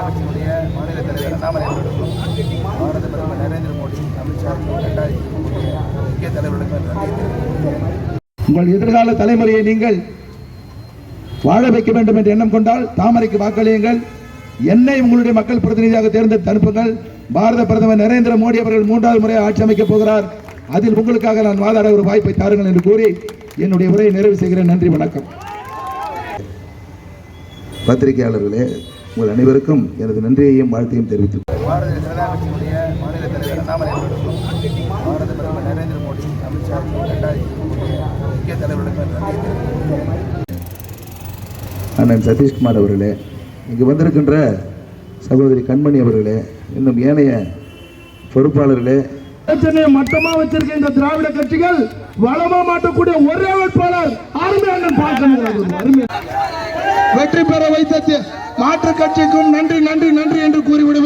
கட்சியினுடைய மாநில தலைவர் அண்ணாமலை அவர்களுக்கும் பாரத பிரதமர் நரேந்திர மோடி, அமித்ஷா, 2000 முக்கிய தலைவர்களுக்கும் நன்றி தெரிவித்துள்ளேன். உங்கள் எதிர்கால தலைமுறையை நீங்கள் வாழ வைக்க வேண்டும் என்ற எண்ணம் கொண்டால் தாமரைக்கு வாக்களியுங்கள். என்னை உங்களுடைய மக்கள் பிரதிநிதியாக தேர்ந்தெடுத்து அனுப்புங்கள். பாரத பிரதமர் நரேந்திர மோடி அவர்கள் 3வது முறை ஆட்சி அமைக்கப் போகிறார். அதில் உங்களுக்காக நான் வாதாட ஒரு வாய்ப்பை தாருங்கள் என்று கூறி என்னுடைய உரையை நிறைவு செய்கிறேன். நன்றி, வணக்கம். பத்திரிகையாளர்களே, உங்கள் அனைவருக்கும் எனது நன்றியையும் வாழ்த்தையும் தெரிவித்துக் பாரதிய ஜனதா கட்சியினுடைய மாநில தலைவர் அண்ணாமலை அவர்களுக்கும் பாரத பிரதமர் நரேந்திர மோடி, அமித்ஷா, 2000 முக்கிய தலைவர்களுக்கும் நன்றி தெரிவித்துள்ளேன். அண்ணன் சதீஷ்குமார் அவர்களே, இங்கு வந்திருக்கின்ற சகோதரி கண்மணி அவர்களே, இன்னும் ஏனைய பொறுப்பாளர்களே, மட்டமா வச்சிருக்க இந்த திராவிட கட்சிகள் வளமா மாட்டக்கூடிய ஒரே வேட்பாளர் வெற்றி பெற வைத்த மாற்று கட்சிக்கும் நன்றி நன்றி நன்றி என்று கூறிவிடுவேன்.